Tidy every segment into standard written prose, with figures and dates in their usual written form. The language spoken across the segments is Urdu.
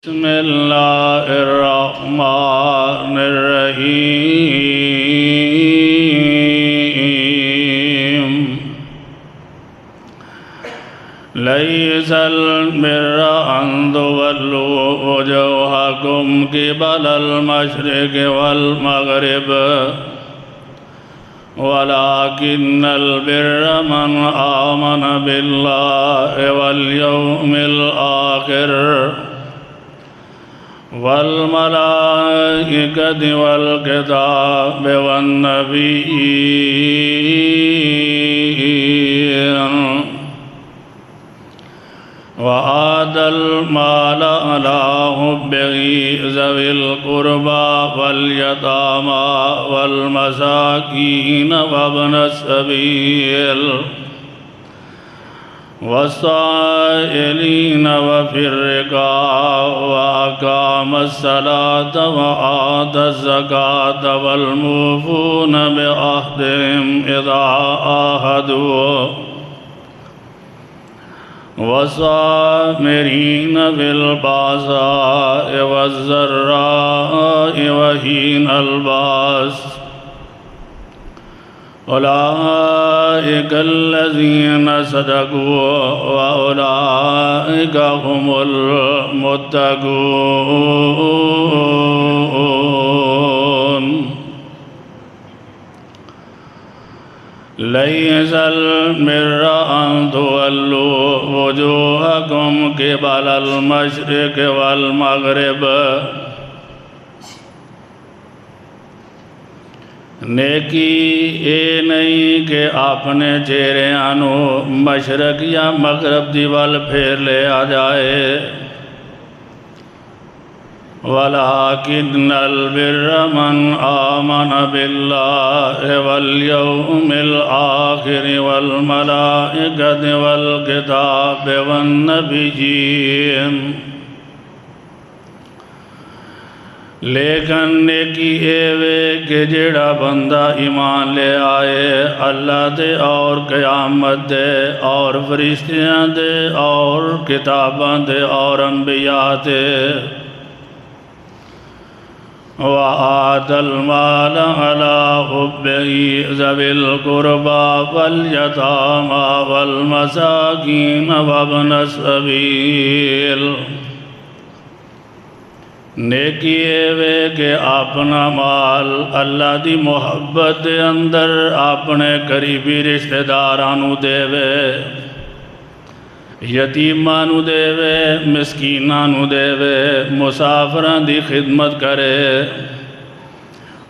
بسم اللہ الرحمن الرحیم لیس البر ان تولوا وجوہکم قبل المشرق والمغرب ولكن البر من آمن بالله واليوم الآخر والملائكة والكتاب والنبيين وآتى المال على حبه ذوي القربى واليتامى والمساكين وابن السبيل والسائلين وفي الرقاب وأقام الصلاة وآتى الزكاة والموفون بعهدهم إذا عاهدوا والصابرين بالبأساء والضراء وحين البأس أولئك الذين صدقوا وأولئك هم المتقون ليس البر أن تولوا وجوهكم قبل المشرق والمغرب نیکی اے نہیں کہ اپنے چہرے آنو مشرق یا مغرب دی وال پھیر لے آ جائے وَلَكِنَّ الْبِرَّ مَنْ آمَنَ بِاللَّهِ وَالْيَوْمِ الْآخِرِ وَالْمَلَائِكَةِ وَالْكِتَابِ وَالنَّبِيِّينَ لیکن نیکی اے وے کہ جڑا بندہ ایمان لے آئے اللہ دے اور قیامت دے اور فرشتیاں دے اور کتاباں دے اور انبیاء دے وَآتَى الْمَالَ عَلَى حُبِّهِ ذَوِي الْقُرْبَى وَالْيَتَامَى وَالْمَسَاكِينَ وَابْنَ السَّبِيلِ نیکی اے وے کہ اپنا مال اللہ دی محبت دے اندر اپنے قریبی رشتہ دارانو دے وے یتیمانو دے وے مسکینانو دے وے مسافران دی خدمت کرے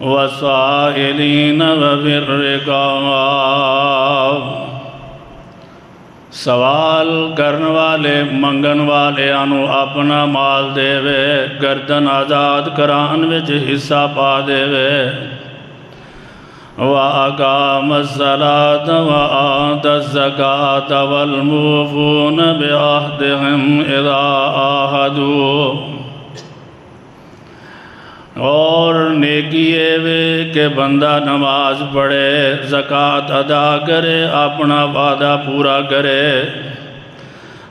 وَالسَّائِلِينَ وَفِي الرِّقَابِ سوال کرن والے منگن والے آنو اپنا مال دے وے گردن آزاد کران وچ حصہ پا دے وے وَأَقَامَ الصَّلَاةَ وَآتَى الزَّكَاةَ وَالْمُوفُونَ بِعَهْدِهِمْ إِذَا عَاهَدُوا اور نیکی اے وے کہ بندہ نماز پڑھے زکوٰۃ ادا کرے اپنا وعدہ پورا کرے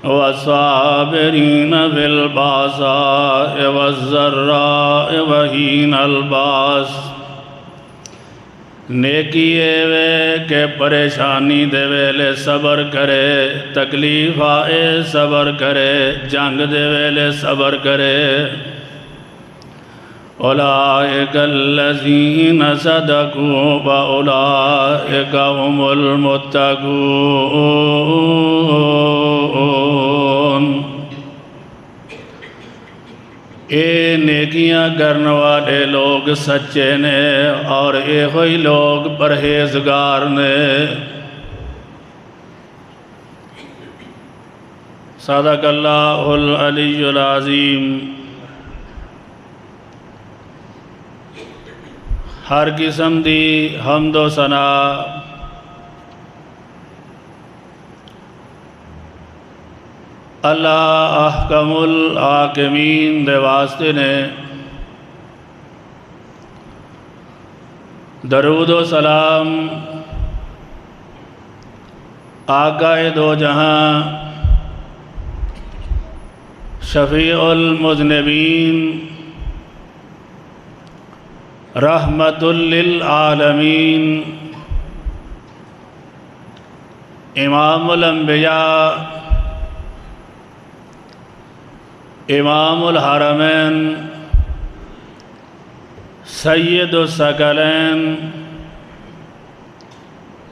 وَالصَّابِرِينَ بِالْبَأْسَاءِ وَالضَّرَّاءِ وَحِينَ الْبَأْسِ نیکی اے وے کہ پریشانی دے ویلے صبر کرے تکلیف آئے صبر کرے جنگ دے ویلے صبر کرے أولئك الذين صدقوا وأولئك هم المتقون اے نیکیاں کرنے والے لوگ سچے نے اور اے ہوئی لوگ پرہیزگار نے صدق اللہ العلی العظیم ہر قسم دی حمد و ثنا اللہ احکم الحاکمین دے واسطے نے درود و سلام آقائے دو جہاں شفیع المذنبین رحمت للعالمین امام الانبیاء امام الحرمین سید الثقلین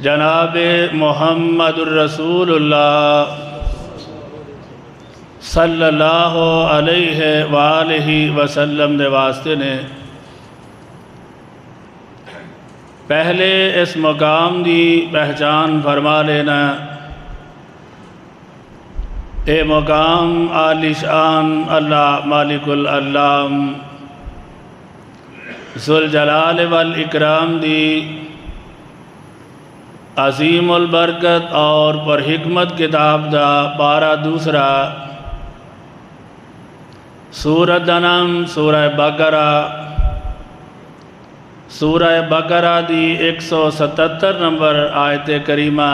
جناب محمد الرسول اللہ صلی اللہ علیہ وآلہ وسلم دے واسطے نے پہلے اس مقام دی پہچان فرما لینا۔ اے مقام عالی شان اللہ مالک العلام ذوالجلال والاکرام دی عظیم البرکت اور پر حکمت کتاب دا پارہ دوسرا سورۃ انعام سورہ بقرہ دی 177 نمبر آیت کریمہ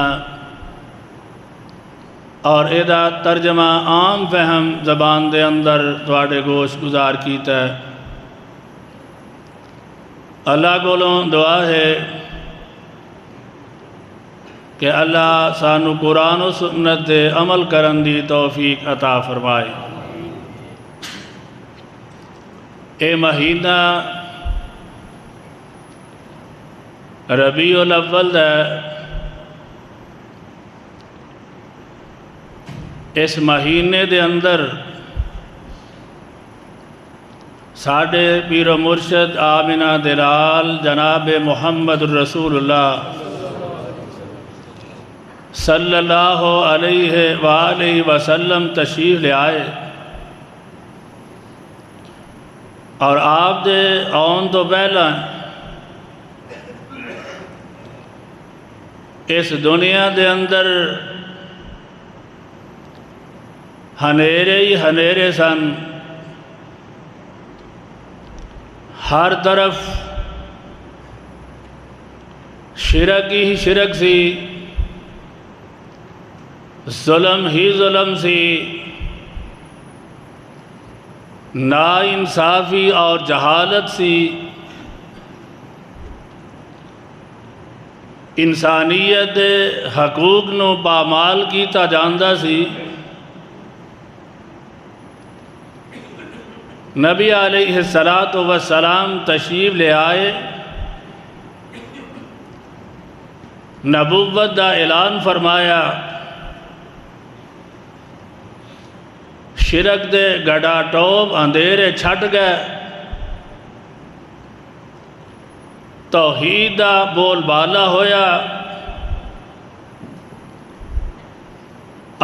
اور ادا ترجمہ عام فہم زبان دے اندر تواڈے گوش گزار کیتا ہے۔ اللہ کولوں دعا ہے کہ اللہ سانو قرآن و سنت دے عمل کرن دی توفیق عطا فرمائے۔ اے مہینہ ربیع الاول ہے، اس مہینے دے اندر ساڈے پیر و مرشد آمنہ دلال جناب محمد الرسول اللہ صلی اللہ علیہ وآلہ وسلم تشریف لے آئے اور آپ دے آن تو پہلا اس دنیا دے اندر ہنیرے ہی ہنیرے سن، ہر طرف شرک ہی شرک سی، ظلم ہی ظلم سی، ناانصافی اور جہالت سی، انسانیت حقوق نو پامال کیتا جاندا سی۔ نبی علیہ السلام تشریف لے آئے، نبوت دا اعلان فرمایا، شرک دے گڑا ٹوب اندھیرے چھٹ گئے، توحید دا بول بالا ہویا،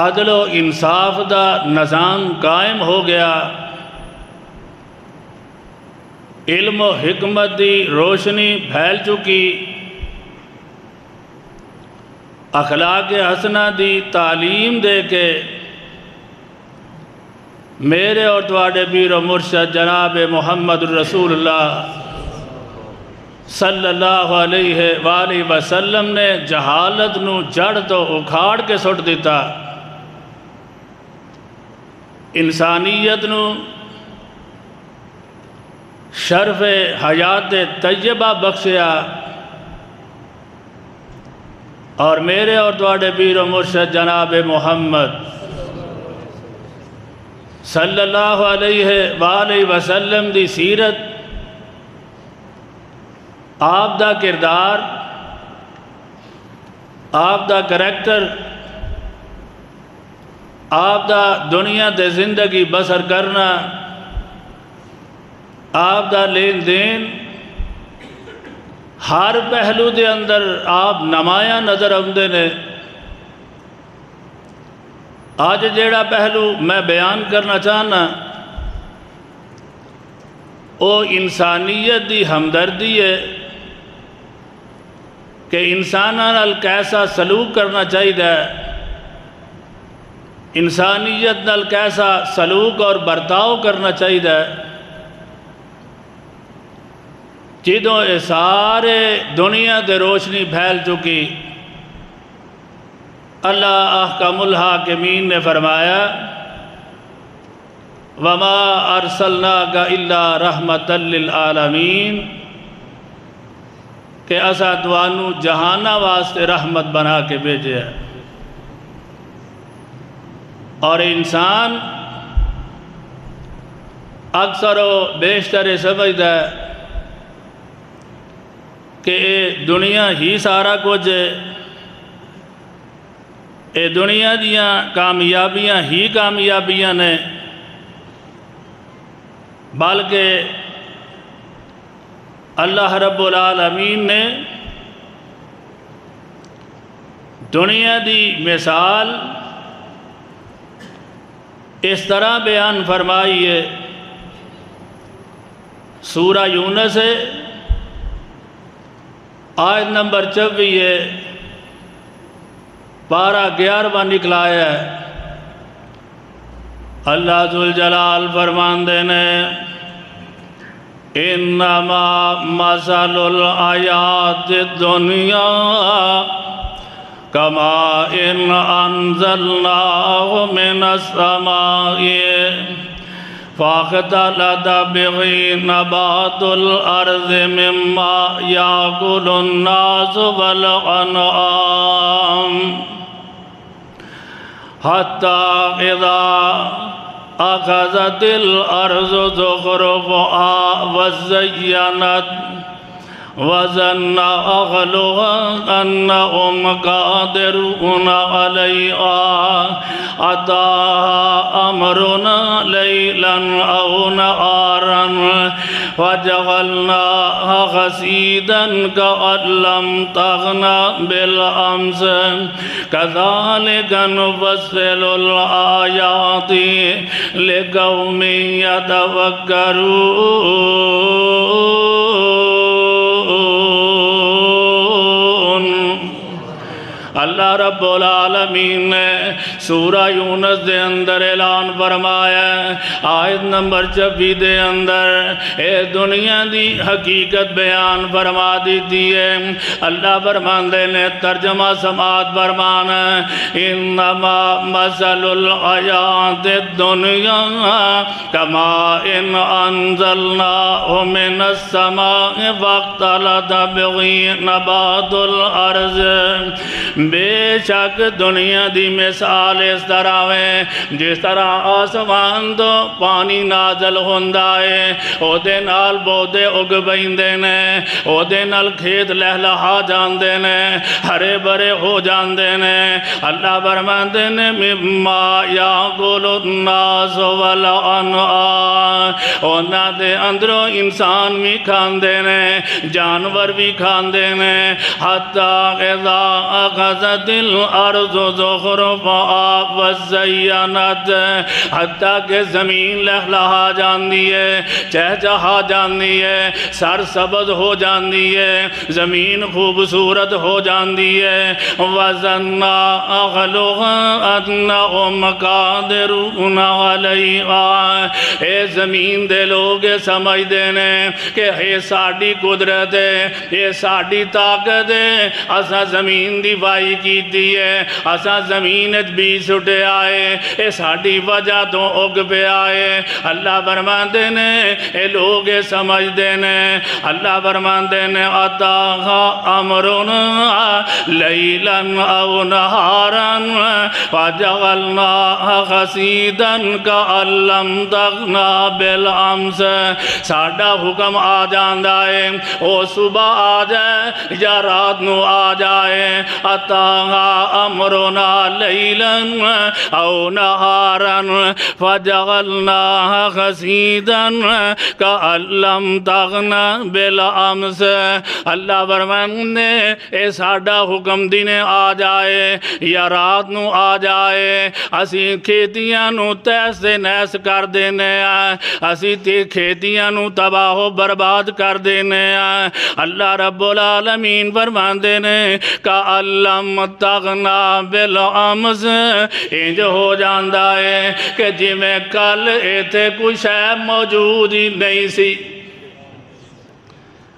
عدل و انصاف دا نظام قائم ہو گیا، علم و حکمت دی روشنی پھیل چکی، اخلاق حسنہ دی تعلیم دے کے میرے اور تواڈے پیر و مرشد جناب محمد الرسول اللہ صلی اللہ علیہ وآلہ وسلم نے جہالت نو جڑ تو اکھاڑ کے سٹ دیتا، انسانیت نو شرف حیات طیبہ بخشیا، اور میرے اور تواڈے پیر و مرشد جناب محمد صلی اللہ علیہ وآلہ وسلم دی سیرت، آپ دا کردار، آپ دا کریکٹر، آپ دا دنیا دے زندگی بسر کرنا، آپ دا لین دین، ہر پہلو دے اندر آپ نمایاں نظر آندے نے۔ آج جیڑا پہلو میں بیان کرنا چاہنا وہ انسانیت دی ہمدردی ہے کہ انساناں نال کیسا سلوک کرنا چاہیے، انسانیت نال کیسا سلوک اور برتاؤ کرنا چاہیے۔ جدوں یہ سارے دنیا دے روشنی پھیل چکی، اللہ احکم الحاکمین نے فرمایا وما ارسلناک الا رحمۃ للعالمین کہ اسا توانو جہانہ واسطے رحمت بنا کے بھیجے ہے۔ اور انسان اکثر و بیشتر سمجھتا ہے کہ اے دنیا ہی سارا کچھ ہے، اے دنیا دیاں کامیابیاں ہی کامیابیاں نے، بلکہ اللہ رب العالمین نے دنیا دی مثال اس طرح بیان فرمائی ہے۔ سورہ یونس ہے، آیت نمبر 24 ہے، پارہ 11واں نکلایا ہے۔ اللہ ذوالجلال فرماندے نے انما مثل الحیات الدنیا کما ان انزلناہ من السماء فاختلط به نبات الارض مما یاکل الناس والانعام حتی اذا اخذت الارض زخرفها وزینت وظن اهلها انهم قادرون علیہا اتاها امرنا لیلا او نہارا فجعلناها حصیدا کأن لم تغن بالامس کذلک نفصل الآیات لقوم یتفکرون۔ اللہ رب العالمین نے سورہ یونس دے اندر اعلان فرمایا ہے، آیت نمبر 26 دے اندر اے دنیا دی حقیقت بیان فرما دیتی ہے۔ اللہ فرماندے نے ترجمہ سماعت فرمانا انما مثل الحیات الدنیا کما ان انزلناہ من السماء فاختلط به نبات الارض۔ بے شک دنیا دی مثال اس طرح ہے جس طرح آسمان تو پانی نازل ہوندا ہے، او دے نال پودے اگ بیندے نے، او دے نال کھیت لہلہا جاندے نے، ہرے بھرے ہو جاندے نے۔ اللہ فرماندے نے مما یاکل الناس والانعام، اونا دے اندروں انسان بھی کھاندے نے، جانور بھی کھاندے نے۔ حتی اذا اخذت الارض زخرفها وزینت، حتیٰ کہ زمین لہلہا جاندی ہے، چہچہا جاندی ہے، سرسبز ہو جاندی ہے، زمین خوبصورت ہو جاندی ہے۔ وَظَنَّ أَهْلُهَا أَنَّهُمْ قَادِرُونَ عَلَيْهَا، اے زمین دے لوگ سمجھ دینے کہ اے ساڑی قدرت ہے، اے ساڑی طاقت ہے، اسا زمین دی وائی کی دیئے، اسا زمین بھی سٹے آئے، اے ساڑی وجہ تو اگ پہ آئے۔ اللہ فرماندے نے اے لوگ سمجھ دینے، اللہ فرماندے نے اتاہا امرنا لیلا او نہارا فجعلناہا حصیدا کأن لم تغن بالامس۔ ساڑا حکم آ جاندہ ہے، او صبح آ جائے یا رات نو آ جائے، اتاہا امرنا لیلا او نہارا فجعلناہا حصیدا کأن لم تغن بالامس۔ اللہ فرماندے اے ساڑا حکم دنے آ جائے یا رات نو آ جائے، اسی کھیتیاں نو تیس دے نیس کر دینے آئے، اسی کھیتیاں نو تباہ و برباد کر دینے آئے۔ اللہ رب العالمین فرماندے نے کأن لم تغن بالامس، انج ہو جاندہ ہے کہ جی میں کل ایتھے کچھ ہے موجود ہی نہیں سی۔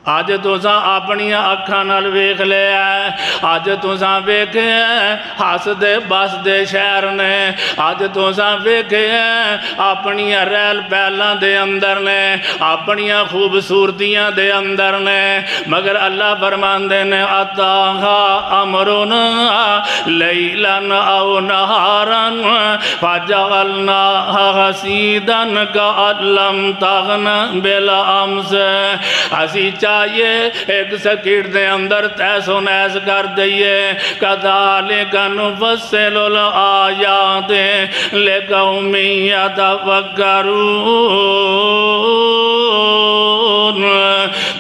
اج تساں اپنیاں اکھاں نال ویکھ لیا ہے، اج تساں ویکھے ہسدے بسدے شہر نے، اج تساں ویکھے اپنیاں ریل پیلاں دے اندر نے، اپنیاں خوبصورتیاں دے اندر نے، مگر اللہ فرماندے نے اتاہا امرنا لیلا او نہارا فجعلناها حصیدا کأن لم تغن بالامس۔ اسی چاہیے ایک سکیٹ دے اندر تیس و نیس کر دئیے، کذالک نفصل الآیات لقوم یتفکرون۔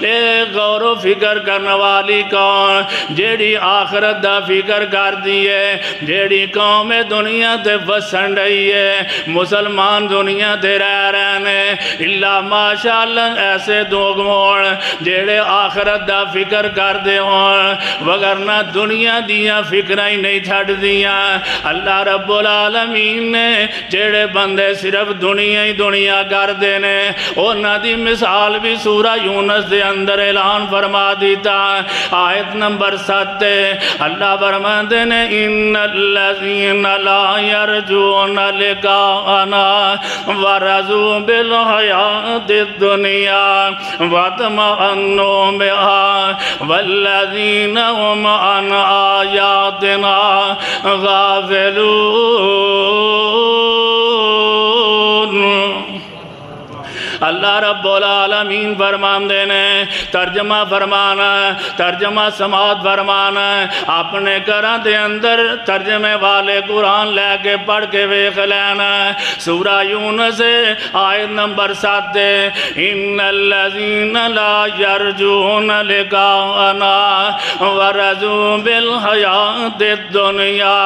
اے غور و فکر کرنے والی کون؟ جیڑی آخرت دا فکر کر دیئے، جیڑی قوم دنیا تے وسن رہی ہے، مسلمان دنیا تے رہ رہنے، اللہ ماشاءاللہ ایسے دوگ موڑ جیڑے آخرت دا فکر کر دے ہون، وگرنہ دنیا دیاں فکرہ ہی نہیں چھڑ دیاں۔ اللہ رب العالمین نے جیڑے بندے صرف دنیا ہی دنیا کر دینے، اونا دی مثال بھی سورہ یونس دے اندر اعلان فرما دیتا۔ آیت نمبر 7 اللہ فرما دینے ان الذین لا یرجون لقاءنا ورضوا بالحیاۃ الدنیا واطمأنوا بها والذین هم عن آیاتنا غافلون۔ اللہ رب العالمین فرمان دینے، ترجمہ فرمانا، ترجمہ سماعت فرمانا، اپنے گھراں دے اندر ترجمے والے قرآن لے کے پڑھ کے ویکھ لینا۔ سورہ یونس آیت نمبر 7 ان الذین لا یرجون لقاءنا ورضوا بالحیاۃ الدنیا،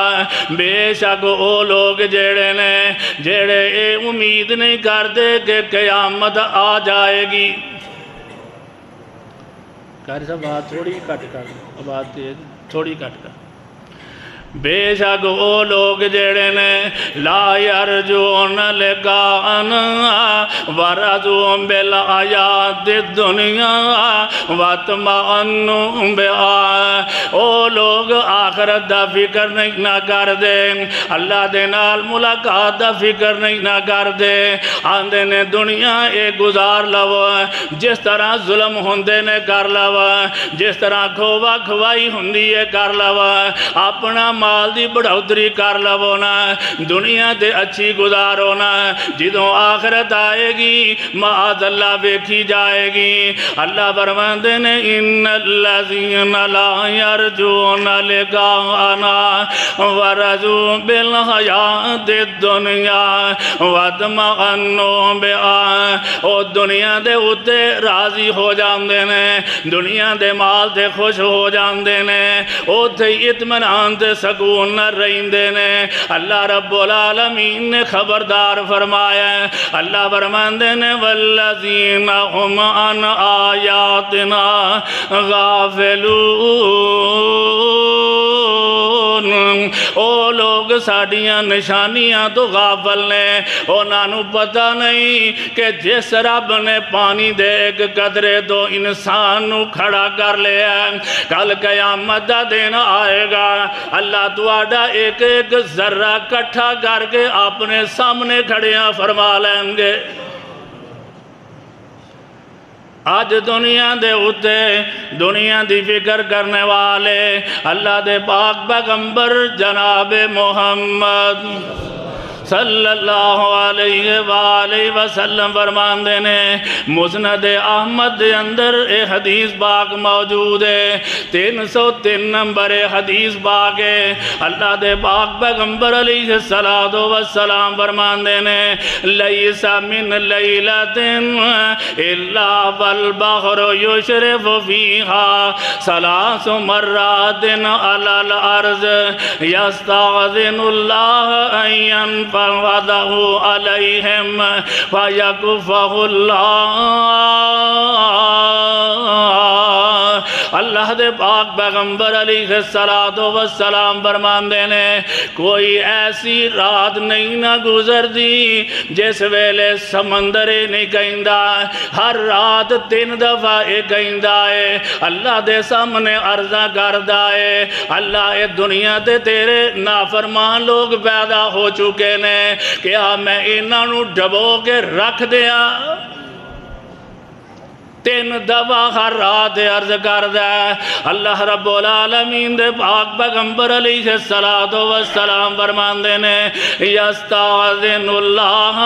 بے شک او لوگ جیڑے نے جیڑے اے امید نہیں کردے کہ قیامت آ جائے گی۔ قاری صاحب بات تھوڑی کٹ کر، بات تیز تھوڑی کٹ کر۔ بے شک او لوگ جیڑے نے لا یرجون لقاءنا ورضوا بالحیاۃ الدنیا واطمأنوا بها، او لوگ آخرت دا فکر نہیں نہ کر دے، اللہ دے نال ملاقات دا فکر نہیں نہ کر دے، آندے نے دنیا اے گزار لو، جس طرح ظلم ہوندے نے کر لو، جس طرح کھوا کھوائی ہوندی ہے کر لو، اپنا مال دی بڑھوتری کر لو نا، دنیا دے اچھی گزارو نا، جدوں آخرت آئے گی معاذ اللہ ویکھی جائے گی۔ اللہ فرماندے نے ان الذین لا یرجون لقاءنا ورضوا بالحیاۃ الدنیا واطمأنوا بها، او دنیا دے اتے راضی ہو جاندے نے، دنیا دے مال تے خوش ہو جاندے نے، اوتھے اطمینان تے سکون نہ رہندے نے۔ اللہ رب العالمین نے خبردار فرمایا ہے، اللہ فرماندے نے والذین هم عن آیاتنا غافلون، او لوگ ساڑیاں نشانیاں تو غافل نے، انہاں نوں پتہ نہیں کہ جس رب نے پانی دے ایک قطرے تو انسان نوں کھڑا کر لیا، کل قیامت دا دن آئے گا، اللہ تواڈا ایک ایک ذرہ کٹھا کر کے اپنے سامنے کھڑیاں فرما لیں گے۔ آج دنیا دے اتے دنیا دی فکر کرنے والے اللہ دے پاک پیغمبر جناب محمد صلی اللہ علیہ وآلہ وسلم فرمان دینے، مسند احمد دے اندر اے حدیث پاک موجود ہے، 303 نمبر حدیث پاک ہے۔ اللہ دے پاک پیغمبر علیہ السلام فرمان دینے، لیس من لیلت الا والبحر یشرف فیہا ثلاث مرات علی الارض یستغذن اللہ ان فَوَضَهُ عَلَيْهِمْ فَيَكُفَّهُ اللَّهُ اللہ دے پاک پیغمبر علیہ السلام فرماندے نے کوئی ایسی رات نہیں نہ گزر دی جس ویلے سمندرے نہیں کہندہ ہر رات 3 دفعہ کہندہ ہے اللہ دے سامنے عرضہ کردہ ہے اللہ اے دنیا تے تیرے نافرمان لوگ پیدا ہو چکے نے کیا میں انہاں نو ڈبو کے رکھ دیا 3 دفعہ ہر رات عرض کردہ ہے اللہ رب العالمین دے پاک پیغمبر علیہ السلام فرماندے نے یستاذن اللہ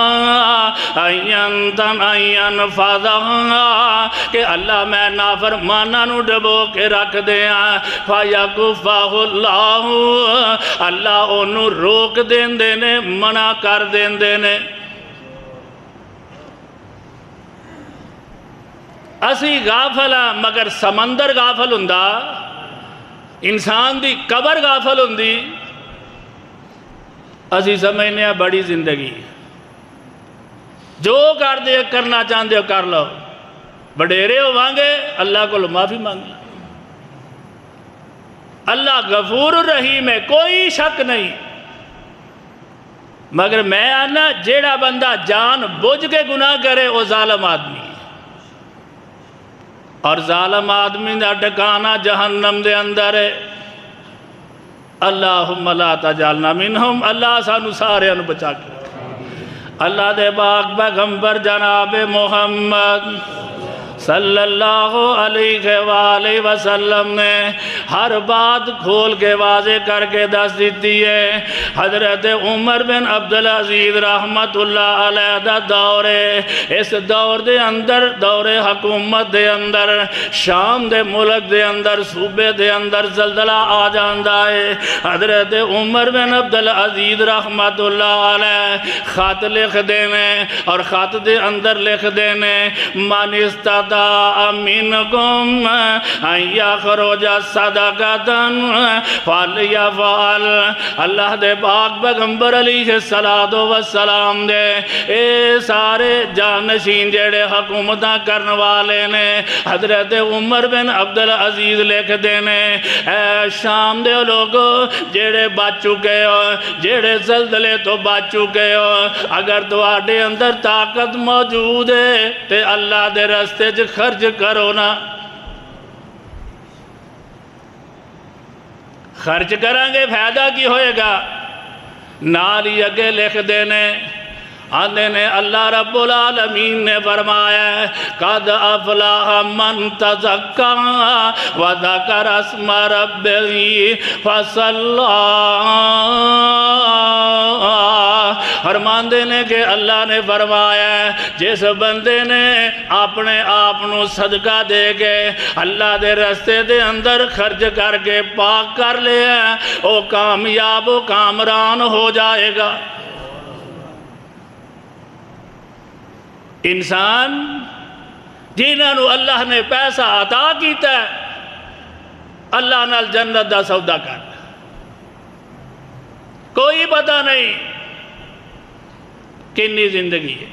این فضا کہ اللہ میں نافرمانہ نو ڈبو کے رکھ دیا فیکفہ اللہ انہوں روک دین دینے منع کر دین دینے اسی غافل ہاں مگر سمندر غافل ہوندا انسان دی قبر غافل ہوندی اسی سمجھنے ہیں بڑی زندگی جو کر دے کرنا چاہتے ہو کر لو بڑیرے ہو مانگے اللہ کو معافی مانگے اللہ غفور الرحیم ہے کوئی شک نہیں مگر میں آنا جیڑا بندہ جان بوجھ کے گناہ کرے وہ ظالم آدمی اور ظالم آدمی دا ٹھکانہ جہنم دے اندر ہے اللہم لا تجعلنا منہم اللہ سانو سارے انو بچا کے اللہ دے پاک پیغمبر جناب محمد صلی اللہ علیہ وآلہ وسلم نے ہر بات کھول کے واضح کر کے دس دیتی ہے حضرت عمر بن عبدالعزیز رحمت اللہ علیہ دا دور ہے اس دور دے اندر دور حکومت دے اندر شام دے ملک دے اندر صوبے دے اندر زلزلہ آ جاندہ ہے حضرت عمر بن عبدالعزیز رحمت اللہ علیہ خط لکھ دینے اور خط دے اندر لکھ دینے من استطاع منکم ان یخرج صدقتاً فلیفعل اللہ دے پاک پیغمبر علیہ السلام دے اے سارے جانشین جیڑے حکومتاں کرنے والے نے حضرت عمر بن عبدالعزیز لکھ دینے اے شام دے لوگو جیڑے بچ چکے ہو جیڑے زلزلے تو بچ چکے ہو اگر تو آٹے اندر طاقت موجود ہے تے اللہ دے رستے خرچ کرو نا خرچ کریں گے فائدہ کی ہوئے گا نالی اگے لکھ دینے آندے نے اللہ رب العالمین نے فرمایا ہے قد افلاح من تزکا وذکر اسم ربہ فصلی فرمان دینے کہ اللہ نے فرمایا ہے جس بندے نے اپنے آپنوں صدقہ دے کے اللہ دے رستے دے اندر خرچ کر کے پاک کر لیا وہ کامیاب و کامران ہو جائے گا انسان جنہوں اللہ نے پیسہ عطا کیتا ہے اللہ نال جنت دا سودا کر کوئی پتہ نہیں کنی زندگی ہے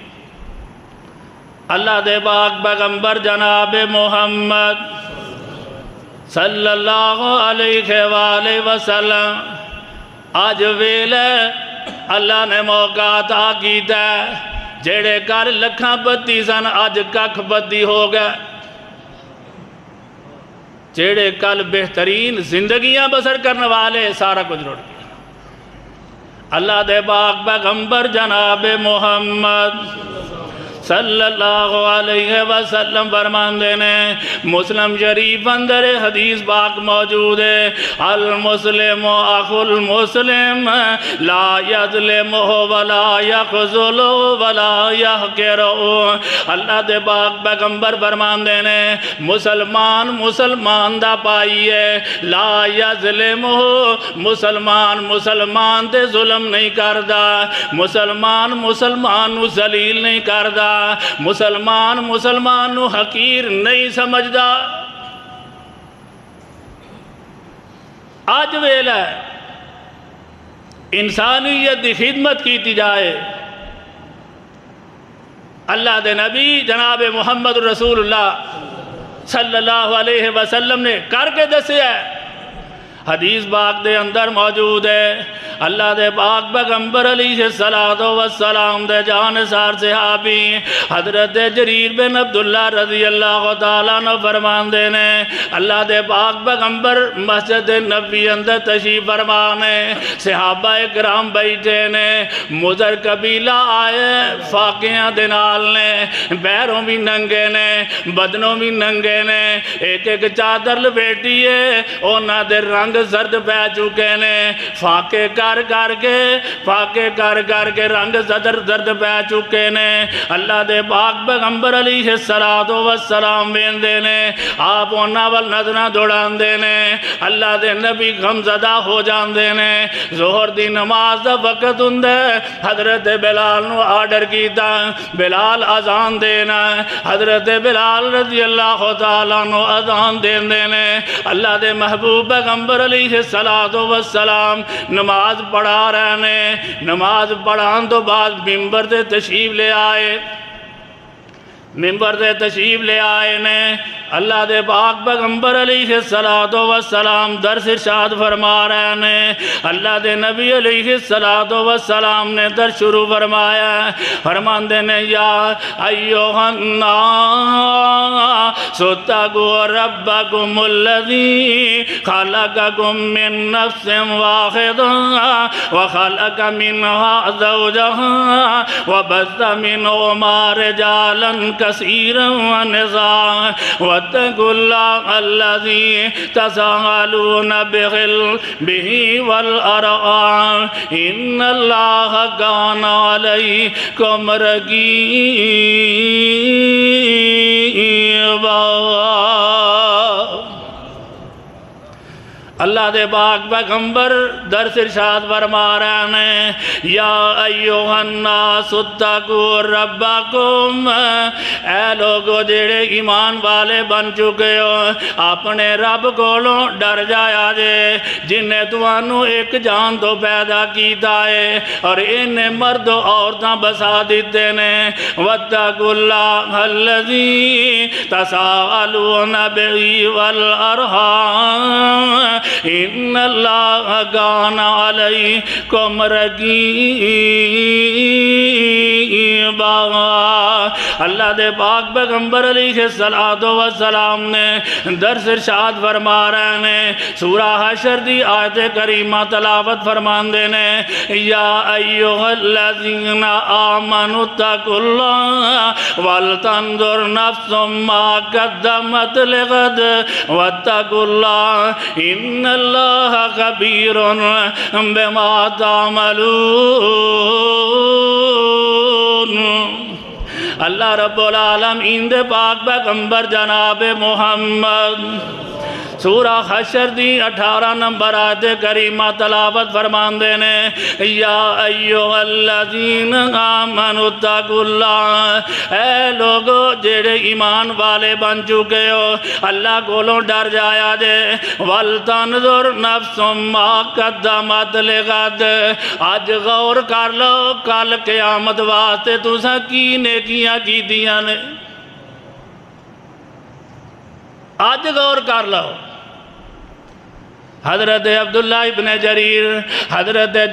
اللہ دے پاک پیغمبر جناب محمد صلی اللہ علیہ وآلہ وسلم آج ویلے اللہ نے موقع عطا کیتا ہے جیڑے کل لکھاں بتی سن آج ککھ بتی ہو گئے جیڑے کل بہترین زندگیاں بسر کرنے والے سارا کچھ روڑ گیا اللہ دے پاک پیغمبر جناب محمد صلی اللہ علیہ وسلم فرمان دینے مسلم شریف اندر حدیث پاک موجود ہے المسلم اخو المسلم لا یظلمہ ولا یخذلہ ولا یحقرہ اللہ دے پاک پیغمبر فرمان دینے مسلمان دا پائی ہے لا یظلمہ مسلمان تے ظلم نہیں کردہ مسلمان نو ذلیل نہیں کردہ مسلمان نو حقیر نہیں سمجھدا آج ویلہ انسانیت دی خدمت کی جائے اللہ دے نبی جناب محمد رسول اللہ صلی اللہ علیہ وسلم نے کر کے دسیا ہے۔ حدیث پاک دے اندر موجود ہے، اللہ دے پاک پیغمبر علیہ السلام دے جانسار صحابی حضرت جریر بن عبداللہ رضی اللہ تعالیٰ عنہ فرماندے نے اللہ دے پاک پیغمبر مسجد نبی اندر تشریف فرمانے، صحابہ کرام بیٹھے نے، مضر قبیلہ آئے فاقیاں دے نال نے، پیروں بھی ننگے نے، بدنوں بھی ننگے نے، ایک ایک چادر لپیٹی ہے، اونا دے رنگ زرد پہ چکے نے، فاقے کر کے رنگ زرد پہ چکے نے۔ اللہ دے پاک پیغمبر علیہ السلام ویندے نے، آپ اونا وال نظرہ دوڑان دے نے، اللہ دے نبی غمزدہ ہو جان دے نے۔ ظہر دی نماز دا وقت ہندے، حضرت بلال نو آرڈر کیتا، بلال اذان دینا، حضرت بلال رضی اللہ تعالیٰ نو اذان دین دینے۔ اللہ دے محبوب پیغمبر علیہ السلام نماز پڑھا رہنے، نماز پڑھان تو بعد ممبر دے تشریف لے آئے نے۔ اللہ دے پاک پیغمبر علیہ السلام درس ارشاد فرما رہے نے، اللہ دے نبی علیہ السلام نے درس شروع فرمایا، فرماندے نے یا ایوہ الناس اتقوا ربکم الذی خلقکم من نفس واحدہ وخلق منها زوجہا وبث منہما رجالا کثیرا ونساء واتقوا اللہ الذی تساءلون به والارحام ان اللہ کان علیکم رقیبا۔ اللہ دے پاک پیغمبر درس ارشاد فرما رہے ہیں یا ایوہ الناس اتقوا ربکم، اے لوگو جڑے ایمان والے بن چکے ہو اپنے رب کولوں ڈر جایا جے، جن نے تمہانوں ایک جان تو پیدا کیتا ہے اور انہیں مرد و عورتاں بسا دیتے نے۔ واتقوا اللہ الذی تساءلون به والارحام ان اللہ کان علیکم رقیبا۔ اللہ دے پاک پیغمبر علیہ السلام نے درس ارشاد فرما رہے نے، سورہ حشر دی آیت کریمہ تلاوت فرماندے نے یا ایوہ الذین آمنوا اتقوا اللہ ولتنظر نفس ما قدمت لغد واتقوا اللہ ان اللہ خبیر بما تعملون۔ اللہ رب العالمین دے پاک پیغمبر جناب محمد سورہ حشر دی 18 نمبر آیت کریمہ تلاوت فرماندے نے یا ایوہ الذین آمنوا اتقوا اللہ، اے لوگو جڑے ایمان والے بن چکے ہو اللہ کولوں ڈر جایا جے، وَلْتَنْظُرْ نَفْسٌ مَا قَدَّمَتْ لِغَدْ، آج غور کر لو کل قیامت واسطے تساں کی نیکیاں کی دیاں نے، آج غور کر لو۔ حضرت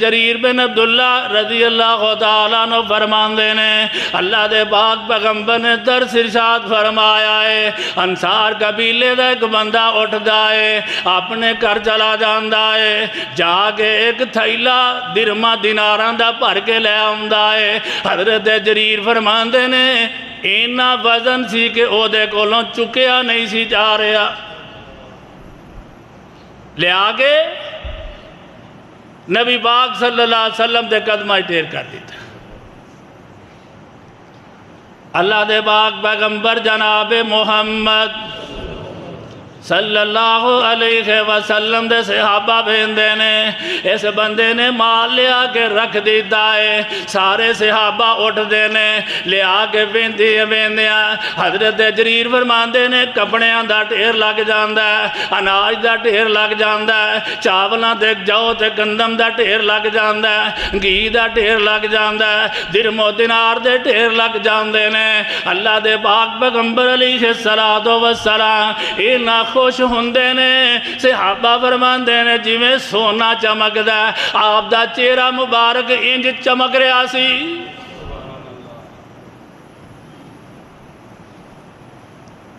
جریر بن عبداللہ رضی اللہ تعالیٰ عنہ فرماندے نے اللہ دے پاک پیغمبر نے درس ارشاد فرمایا ہے، انصار قبیلے دا ایک بندہ اٹھدا ہے، اپنے گھر چلا جاندا ہے، جا کے ایک تھیلا درما دیناراں دا بھر کے لے آوندا ہے۔ حضرت جریر فرماندے نے اینا وزن سی کہ او دے کولوں چکیا نہیں سی جا رہا، لے آگے نبی پاک صلی اللہ علیہ وسلم دے قدمہ ٹیر کر دیتا۔ اللہ دے پاک پیغمبر جناب محمد صلی اللہ علیہ وسلم دے صحابہ بھیندے نے اس بندے نے مال لیا کے رکھ دیتا ہے سارے صحابہ اٹھ دینے لیا کے ویندیاں حضرت جریر فرماندے نے کپڑیاں دا ٹھیر لگ جاندہ ہے اناج دا ٹھیر لگ جاندہ ہے چاولاں دے جو تے گندم دا ٹھیر لگ جاندہ ہے گھی دا ٹھیر لگ جاندہ ہے درم و دینار دے ٹھیر لگ جاندے نے اللہ دے پاک پیغمبر علیہ السلام اینا خوش ہوندے نے صحابہ فرماندے نے جی میں سونا چمک دا آپ دا چہرہ مبارک انج چمک رہا سی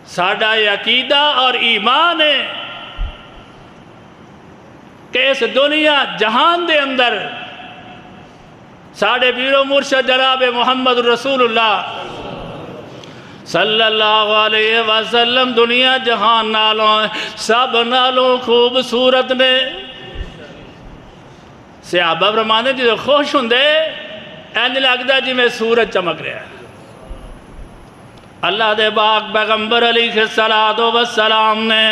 ساڈا عقیدہ اور ایمان ہے کہ اس دنیا جہان دے اندر ساڑھے پیر و مرشد جناب محمد رسول اللہ صلی اللہ علیہ وسلم دنیا جہان نالوں سب نالوں خوبصورت نے صحابہ فرماندے جی خوش ہوندے انج لگدا جی میں سورج چمک رہا ہے اللہ دے پاک پیغمبر علیہ السلام نے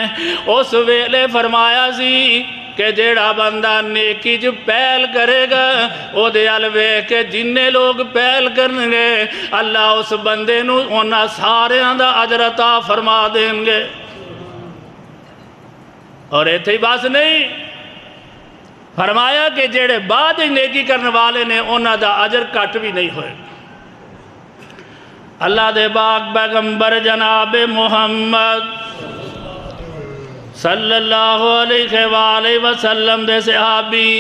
اس ویلے فرمایا سی کہ جیڑا بندہ نیکی جو پہل کرے گا او دے علوے کہ جننے لوگ پہل کرنگے اللہ اس بندے نو انہا سارے اندہ عجر عطا فرما دیں گے اور ایتھے ہی بات نہیں فرمایا کہ جیڑے بعد نیکی کرنے والے نے انہا دا عجر کٹ بھی نہیں ہوئے اللہ دے پاک پیغمبر جناب محمد صلی اللہ علیہ وآلہ وسلم دے صحابی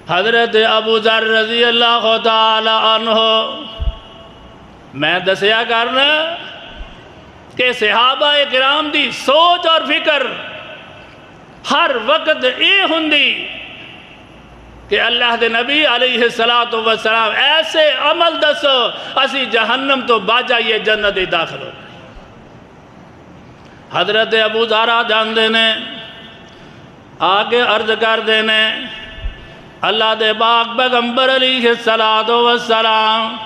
حضرت ابو ذر رضی اللہ تعالی عنہ میں دسیا کرنا کہ صحابہ کرام دی سوچ اور فکر ہر وقت اے ہوندی کہ اللہ دے نبی علیہ السلام ایسے عمل دسو اسی جہنم تو باجائیے جنت داخل ہو حضرت ابو ذر جان دینے آگے عرض کر دینے اللہ دے پاک پیغمبر علیہ السلام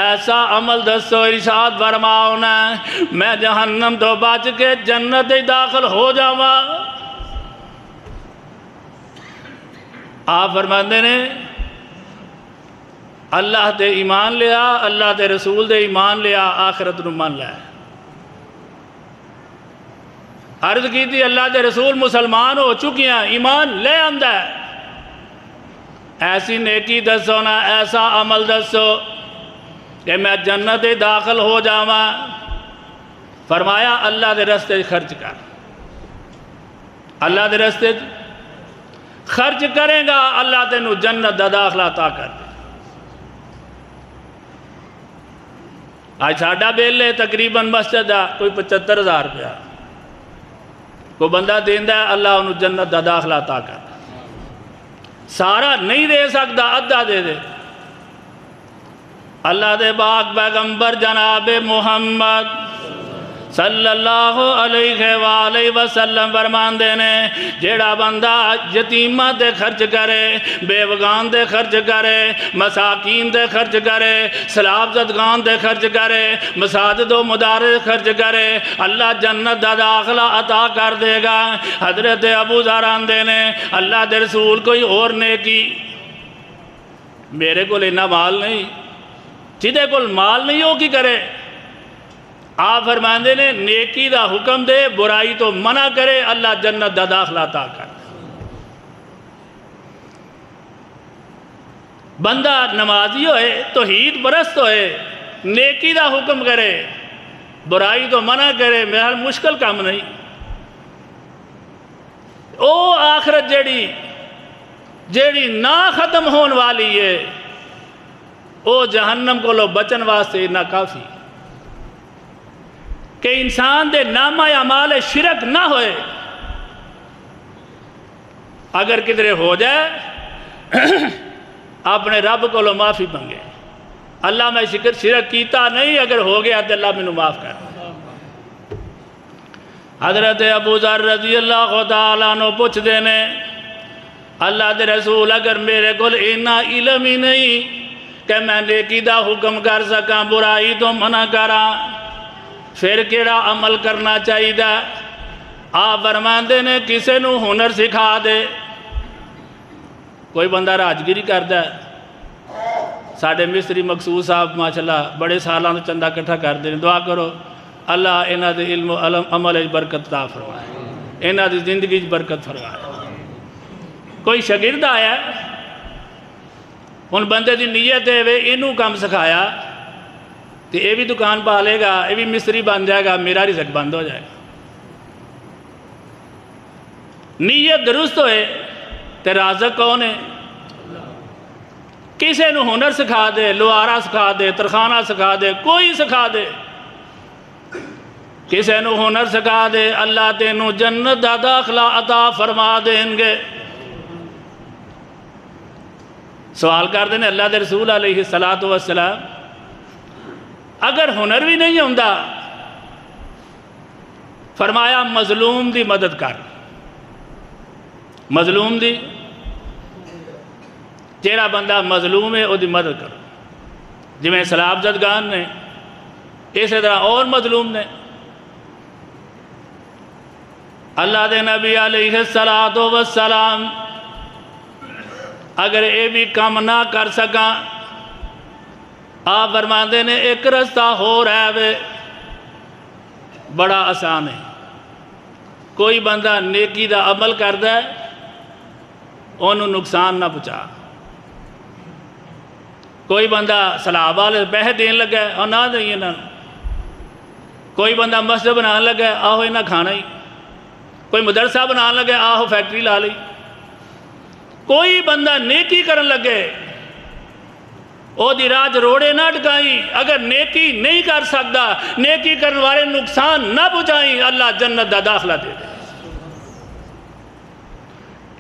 ایسا عمل دسو ارشاد فرماؤنا میں جہنم تو بچ کے جنت داخل ہو جاواں آپ فرماندے نے اللہ تے ایمان لیا اللہ تے رسول دے ایمان لیا آخرت نو مان لیا عرض کی تھی اللہ دے رسول مسلمان ہو چکیاں ایمان لے آندہ ہے ایسی نیکی دسو نا ایسا عمل دسو کہ میں جنت داخل ہو جاواں فرمایا اللہ دے رستے خرچ کر اللہ دے رستے خرچ کریں گا اللہ تینو جنت دا داخلہ عطا کر دے آج ساڑھا بیل لے تقریباً مسجد ہے کوئی 75,000 روپیہ کوئی بندہ دیندہ ہے اللہ انہوں جنت دا داخلہ عطا کر دے سارا نہیں دے سکتا ادھا دے دے اللہ دے پاک پیغمبر جناب محمد صلی اللہ علیہ وآلہ وسلم فرمان دینے جیڑا بندہ یتیمہ دے خرچ کرے بیوگان دے خرچ کرے مساکین دے خرچ کرے سلاب زدگان دے خرچ کرے مساجد و مدارس خرچ کرے اللہ جنت دا داخلہ عطا کر دے گا حضرت ابو ذر دینے اللہ دے رسول کوئی اور نیکی میرے کو لینا مال نہیں جدے کل مال نہیں ہو کی کرے آپ فرماندے نے نیکی دا حکم دے برائی تو منع کرے اللہ جنت دا داخلہ عطا کر بندہ نمازی ہوئے توحید پرست ہوئے نیکی دا حکم کرے برائی تو منع کرے میرا مشکل کام نہیں او آخرت جیڑی نہ ختم ہون والی ہے او جہنم کو لو بچن واسطے نہ کافی کہ انسان دے نامہ اعمال شرک نہ ہوئے اگر کدھرے ہو جائے اپنے رب کو لو معافی منگے اللہ میں شرک کیتا نہیں اگر ہو گیا تو اللہ میں معاف کر حضرت ابو ذر رضی اللہ تعالیٰ عنہ پوچھ دینے اللہ دے رسول اگر میرے کو اینا علم ہی نہیں کہ میں نیکی دا حکم کر سکاں برائی تو منع کراں پھر کیڑا عمل کرنا چاہیے دا آپ فرماندے نے کسے نو ہنر سکھا دے. کوئی بندہ راجگیری کردا ہے. ساڈے مستری مقصود صاحب ماشاءاللہ بڑے سالاں تو چندہ کٹھا کردے ہیں. دعا کرو اللہ انہاں دے علم و عمل وچ برکت عطا فرمائے, انہاں دی زندگی وچ برکت فرمائے. کوئی شاگرد آیا ہن بندے دی نیت ہے وے اینوں کام سکھایا تے اے بھی دکان پا لے گا, اے بھی مستری بن جائے گا, میرا رزق بند ہو جائے گا. نیت درست ہوئے تے رازق کون ہے؟ کسے نو ہنر سکھا دے, لوہارا سکھا دے, ترخانہ سکھا دے, کوئی سکھا دے, کسے نو ہنر سکھا دے, اللہ تینوں جنت دا داخلہ عطا فرما دیں گے. سوال کر دینے اللہ دے رسول علیہ السلام اگر ہنر بھی نہیں ہوندا فرمایا مظلوم دی مدد کر. مظلوم دی جیڑا بندہ مظلوم ہے او دی مدد کرو. جی میں سلاب زدگان نے اسی طرح اور مظلوم نے. اللہ دے نبی علیہ السلام اگر اے بھی کام نہ کر سکاں آپ فرماندے نے ایک رستہ ہو رہا ہے بڑا آسان ہے. کوئی بندہ نیکی دا عمل کردا ہے انہوں نقصان نہ پہنچا. کوئی بندہ سلاب والے پیسے دین لگا ہے اور نہ دئیے نہ. کوئی بندہ مسجد بنان لگا ہے آہو انہاں کھانا ہی. کوئی مدرسہ بنان لگا ہے آہو فیکٹری لا لی. کوئی بندہ نیکی کرن لگے او دی راج روڑے نہ ٹکائیں. اگر نیکی نہیں کر سکتا نیکی کرن والے نقصان نہ پہنچائیں اللہ جنت دا داخلہ دے دے.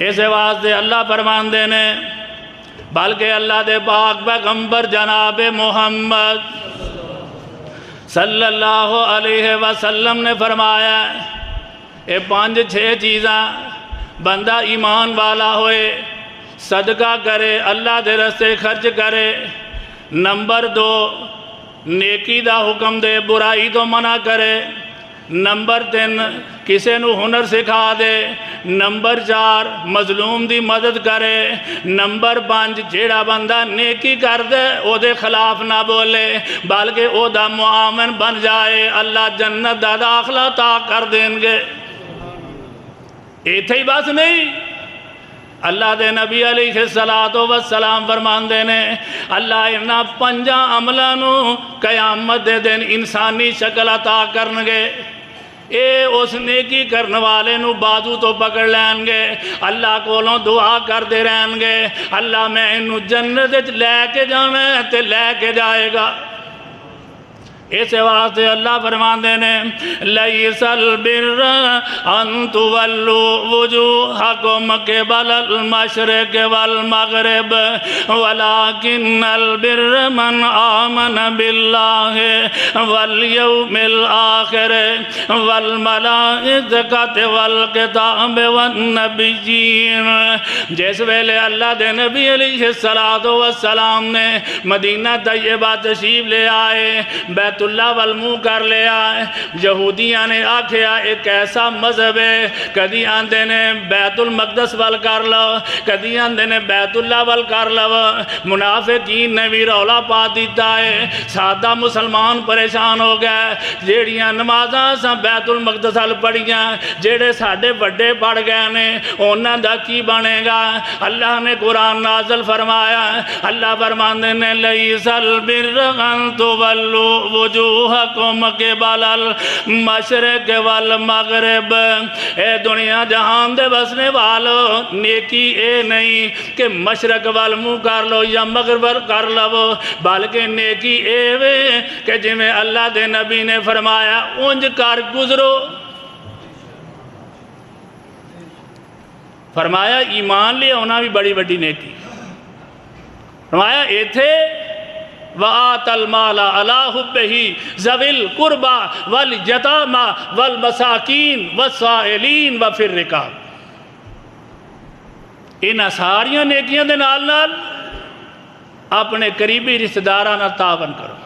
اسے واسطے اللہ فرمان دینے بلکہ اللہ دے پاک پیغمبر جناب محمد صلی اللہ علیہ وسلم نے فرمایا اے 5-6 چیزاں بندہ ایمان والا ہوئے صدقہ کرے اللہ دے رستے خرچ کرے. نمبر 2 نیکی دا حکم دے برائی تو منع کرے. نمبر 3 کسے نو ہنر سکھا دے. نمبر 4 مظلوم دی مدد کرے. نمبر 5 جیڑا بندہ نیکی کر دے او دے خلاف نہ بولے بلکہ او دا معاون بن جائے اللہ جنت دا داخلہ عطا کر دیں گے. ایتھے ہی بس نہیں اللہ دے نبی علیہ السلام فرمان دینے اللہ انہاں 5 عملانو قیامت دے دن انسانی شکل عطا کرنگے. اے اس نیکی کرنے والے نو بازو تو پکڑ لین گے اللہ کولوں دعا کر دے رہن گے اللہ میں انہوں جنت لے کے جانا ہے تے لے کے جائے گا. اسے واسطے اللہ فرمان دینے لیس البر ان تولوا وجوہکم قبل المشرق والمغرب ولکن البر من آمن باللہ والیوم الآخر والملائکۃ والکتاب والنبیین. جس ویلے اللہ دے نبی علیہ السلام نے مدینہ طیبہ تشریف لے آئے بیت اللہ والمو کر لیا. یہودیاں نے آکھیا ایک ایسا مذہب ہے کدی آندے نے بیت المقدس وال کر لو کدی آندے نے بیت اللہ وال کر لو. منافقین نے بھی رولا پا دیتا ہے. سادہ مسلمان پریشان ہو گئے جیڑیاں نمازاں سا بیت المقدس وال پڑھیاں جیڑے ساڑھے بڑے پڑھ گئے نے انہاں دا کی بنے گا. اللہ نے قرآن نازل فرمایا اللہ فرماندے نے لیس البر ان تولوا وجوہکم قبل المشرق والمغرب. اے دنیا جہان دے بسنے والو نیکی اے نہیں کہ مشرق والمو کر لو یا مغرب کر لو بلکہ نیکی اے وے کہ جمیں اللہ دے نبی نے فرمایا انج کر گزرو. فرمایا ایمان لے ہونا بھی بڑی بڑی نیکی. فرمایا اے تھے وآت المال علی حبہ ذوی القربى والیتامى والمساکین والسائلین وفی الرقاب. انہاں ساریاں نیکیاں دے نال نال اپنے قریبی رشتہ داراں نال تعاون کرو.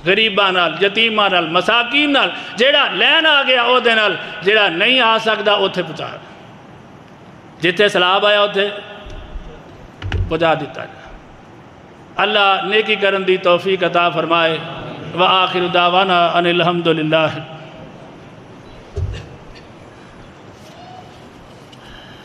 غریباں نال، یتیماں نال، مساکین نال، جیڑا لین آ گیا او دے نال، جیڑا نہیں آ سکدا اوتھے پہنچا، جتھے سیلاب آیا اوتھے پہنچا دیتا جائے۔ اللہ نیکی کرن دی توفیق عطا فرمائے۔ وآخر دعوانا ان الحمدللہ